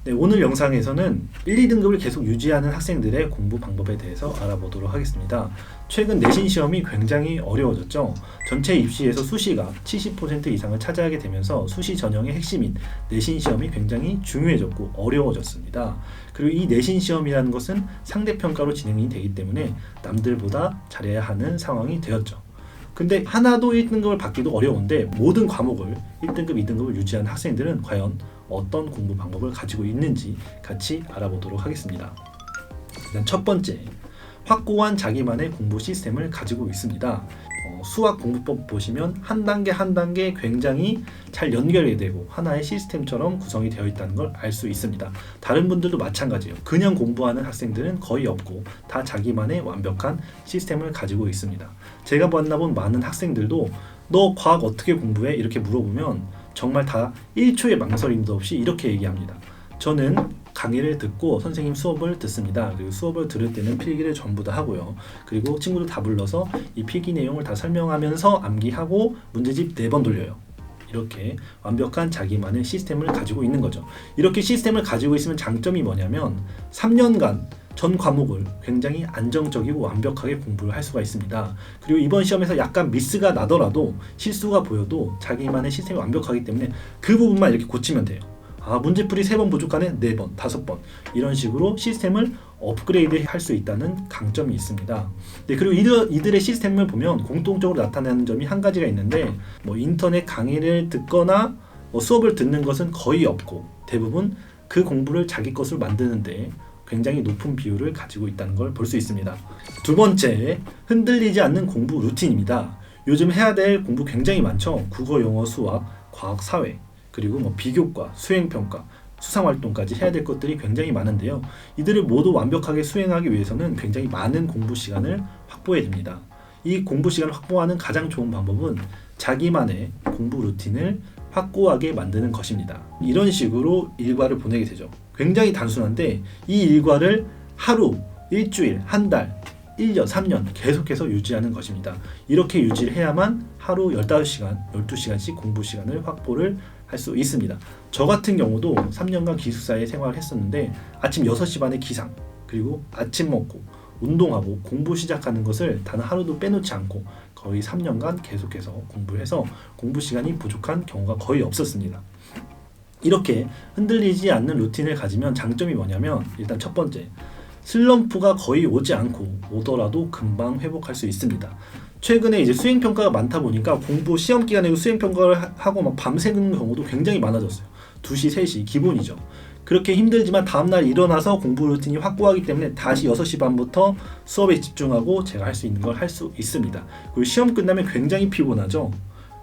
네, 오늘 영상에서는 1, 2등급을 계속 유지하는 학생들의 공부 방법에 대해서 알아보도록 하겠습니다. 최근 내신 시험이 굉장히 어려워졌죠. 전체 입시에서 수시가 70% 이상을 차지하게 되면서 수시 전형의 핵심인 내신 시험이 굉장히 중요해졌고 어려워졌습니다. 그리고 이 내신 시험이라는 것은 상대평가로 진행이 되기 때문에 남들보다 잘해야 하는 상황이 되었죠. 근데 하나도 1등급을 받기도 어려운데 모든 과목을 1등급, 2등급을 유지하는 학생들은 과연 어떤 공부 방법을 가지고 있는지 같이 알아보도록 하겠습니다. 일단 첫 번째, 확고한 자기만의 공부 시스템을 가지고 있습니다. 수학 공부법 보시면 한 단계 한 단계 굉장히 잘 연결이 되고 하나의 시스템처럼 구성이 되어 있다는 걸 알 수 있습니다. 다른 분들도 마찬가지예요. 그냥 공부하는 학생들은 거의 없고 다 자기만의 완벽한 시스템을 가지고 있습니다. 제가 만나본 많은 학생들도 너 과학 어떻게 공부해? 이렇게 물어보면 정말 다 1초의 망설임도 없이 이렇게 얘기합니다. 저는 강의를 듣고 선생님 수업을 듣습니다. 그리고 수업을 들을 때는 필기를 전부 다 하고요. 그리고 친구들 다 불러서 이 필기 내용을 다 설명하면서 암기하고 문제집 4번 돌려요. 이렇게 완벽한 자기만의 시스템을 가지고 있는 거죠. 이렇게 시스템을 가지고 있으면 장점이 뭐냐면 3년간 전 과목을 굉장히 안정적이고 완벽하게 공부를 할 수가 있습니다. 그리고 이번 시험에서 약간 미스가 나더라도 실수가 보여도 자기만의 시스템이 완벽하기 때문에 그 부분만 이렇게 고치면 돼요. 문제풀이 3번 부족하네 4번, 5번 이런 식으로 시스템을 업그레이드 할 수 있다는 강점이 있습니다. 네, 그리고 이들의 시스템을 보면 공통적으로 나타나는 점이 한 가지가 있는데 인터넷 강의를 듣거나 수업을 듣는 것은 거의 없고 대부분 그 공부를 자기 것으로 만드는데 굉장히 높은 비율을 가지고 있다는 걸 볼 수 있습니다. 두 번째, 흔들리지 않는 공부 루틴입니다. 요즘 해야 될 공부 굉장히 많죠. 국어, 영어, 수학, 과학, 사회 그리고 비교과, 수행평가, 수상활동까지 해야 될 것들이 굉장히 많은데요. 이들을 모두 완벽하게 수행하기 위해서는 굉장히 많은 공부 시간을 확보해야 됩니다. 이 공부 시간을 확보하는 가장 좋은 방법은 자기만의 공부 루틴을 확고하게 만드는 것입니다. 이런 식으로 일과를 보내게 되죠. 굉장히 단순한데 이 일과를 하루, 일주일, 한 달, 1년, 3년 계속해서 유지하는 것입니다. 이렇게 유지를 해야만 하루 15시간, 12시간씩 공부 시간을 확보를 할 수 있습니다. 저 같은 경우도 3년간 기숙사에 생활을 했었는데 아침 6시 반에 기상, 그리고 아침 먹고 운동하고 공부 시작하는 것을 단 하루도 빼놓지 않고 거의 3년간 계속해서 공부를 해서 공부 시간이 부족한 경우가 거의 없었습니다. 이렇게 흔들리지 않는 루틴을 가지면 장점이 뭐냐면 일단 첫 번째, 슬럼프가 거의 오지 않고 오더라도 금방 회복할 수 있습니다. 최근에 이제 수행평가가 많다 보니까 공부 시험 기간에 수행평가를 하고 막 밤새는 경우도 굉장히 많아졌어요. 2시, 3시 기본이죠. 그렇게 힘들지만 다음날 일어나서 공부 루틴이 확고하기 때문에 다시 6시 반부터 수업에 집중하고 제가 할 수 있는 걸 할 수 있습니다. 그리고 시험 끝나면 굉장히 피곤하죠.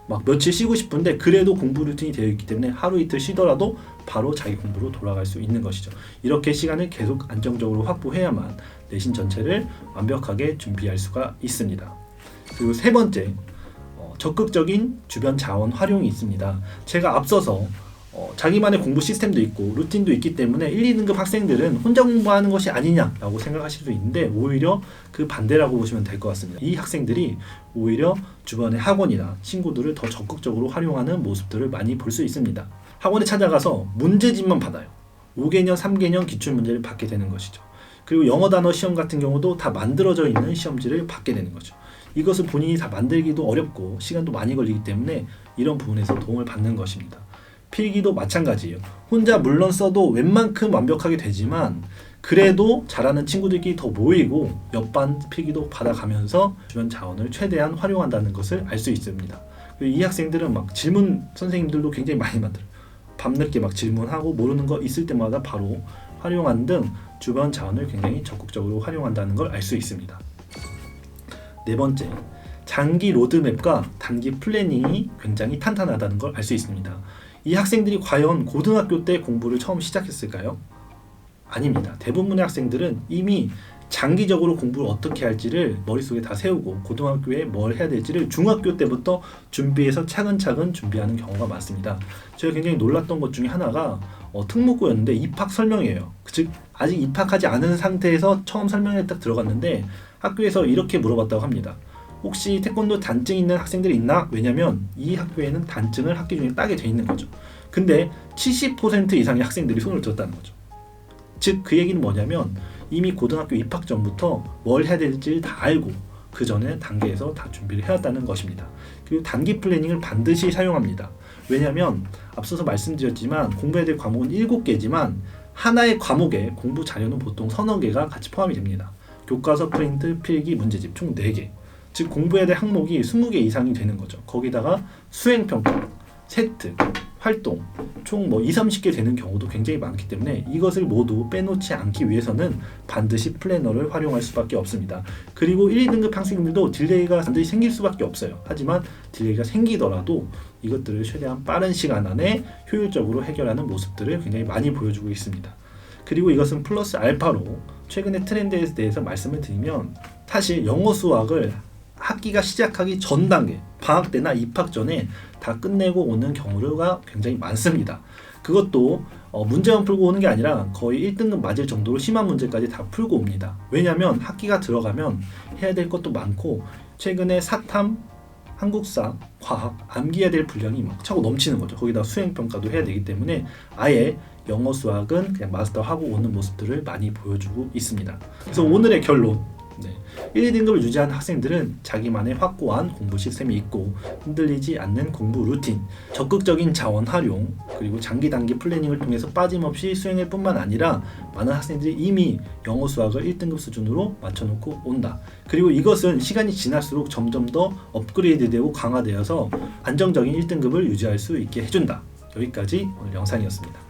막 며칠 쉬고 싶은데 그래도 공부 루틴이 되어 있기 때문에 하루 이틀 쉬더라도 바로 자기 공부로 돌아갈 수 있는 것이죠. 이렇게 시간을 계속 안정적으로 확보해야만 내신 전체를 완벽하게 준비할 수가 있습니다. 그리고 세 번째, 적극적인 주변 자원 활용이 있습니다. 제가 앞서서 자기만의 공부 시스템도 있고 루틴도 있기 때문에 1, 2등급 학생들은 혼자 공부하는 것이 아니냐라고 생각하실 수 있는데 오히려 그 반대라고 보시면 될 것 같습니다. 이 학생들이 오히려 주변의 학원이나 친구들을 더 적극적으로 활용하는 모습들을 많이 볼 수 있습니다. 학원에 찾아가서 문제집만 받아요. 5개년, 3개년 기출문제를 받게 되는 것이죠. 그리고 영어 단어 시험 같은 경우도 다 만들어져 있는 시험지를 받게 되는 거죠. 이것을 본인이 다 만들기도 어렵고 시간도 많이 걸리기 때문에 이런 부분에서 도움을 받는 것입니다. 필기도 마찬가지예요. 혼자 물론 써도 웬만큼 완벽하게 되지만 그래도 잘하는 친구들끼리 더 모이고 옆반 필기도 받아가면서 주변 자원을 최대한 활용한다는 것을 알 수 있습니다. 이 학생들은 막 질문 선생님들도 굉장히 많이 만들어요. 밤늦게 막 질문하고 모르는 거 있을 때마다 바로 활용하는 등 주변 자원을 굉장히 적극적으로 활용한다는 걸 알 수 있습니다. 네 번째, 장기 로드맵과 단기 플래닝이 굉장히 탄탄하다는 걸 알 수 있습니다. 이 학생들이 과연 고등학교 때 공부를 처음 시작했을까요? 아닙니다. 대부분의 학생들은 이미 장기적으로 공부를 어떻게 할지를 머릿속에 다 세우고 고등학교에 뭘 해야 될지를 중학교 때부터 준비해서 차근차근 준비하는 경우가 많습니다. 제가 굉장히 놀랐던 것 중에 하나가 특목고였는데 입학 설명이에요. 즉 아직 입학하지 않은 상태에서 처음 설명회에 딱 들어갔는데 학교에서 이렇게 물어봤다고 합니다. 혹시 태권도 단증 있는 학생들이 있나? 왜냐면 이 학교에는 단증을 학기 중에 따게 돼 있는 거죠. 근데 70% 이상의 학생들이 손을 들었다는 거죠. 즉 그 얘기는 뭐냐면 이미 고등학교 입학 전부터 뭘 해야 될지 다 알고 그 전에 단계에서 다 준비를 해왔다는 것입니다. 그리고 단기 플래닝을 반드시 사용합니다. 왜냐하면 앞서서 말씀드렸지만 공부해야 될 과목은 7개지만 하나의 과목에 공부 자료는 보통 서너 개가 같이 포함이 됩니다. 교과서, 프린트, 필기, 문제집 총 4개. 즉 공부해야 될 항목이 20개 이상이 되는 거죠. 거기다가 수행평가, 세트, 활동 총 2, 30개 되는 경우도 굉장히 많기 때문에 이것을 모두 빼놓지 않기 위해서는 반드시 플래너를 활용할 수밖에 없습니다. 그리고 1, 2등급 학생들도 딜레이가 반드시 생길 수밖에 없어요. 하지만 딜레이가 생기더라도 이것들을 최대한 빠른 시간 안에 효율적으로 해결하는 모습들을 굉장히 많이 보여주고 있습니다. 그리고 이것은 플러스 알파로 최근의 트렌드에 대해서 말씀을 드리면 사실 영어 수학을 학기가 시작하기 전 단계, 방학 때나 입학 전에 다 끝내고 오는 경우가 굉장히 많습니다. 그것도 문제만 풀고 오는 게 아니라 거의 1등급 맞을 정도로 심한 문제까지 다 풀고 옵니다. 왜냐하면 학기가 들어가면 해야 될 것도 많고 최근에 사탐, 한국사, 과학, 암기해야 될 분량이 막 차고 넘치는 거죠. 거기다 수행평가도 해야 되기 때문에 아예 영어 수학은 그냥 마스터하고 오는 모습들을 많이 보여주고 있습니다. 그래서 오늘의 결론, 1, 2등급을 유지한 학생들은 자기만의 확고한 공부 시스템이 있고 흔들리지 않는 공부 루틴, 적극적인 자원 활용, 그리고 장기 단기 플래닝을 통해서 빠짐없이 수행할 뿐만 아니라 많은 학생들이 이미 영어 수학을 1등급 수준으로 맞춰놓고 온다. 그리고 이것은 시간이 지날수록 점점 더 업그레이드되고 강화되어서 안정적인 1등급을 유지할 수 있게 해준다. 여기까지 오늘 영상이었습니다.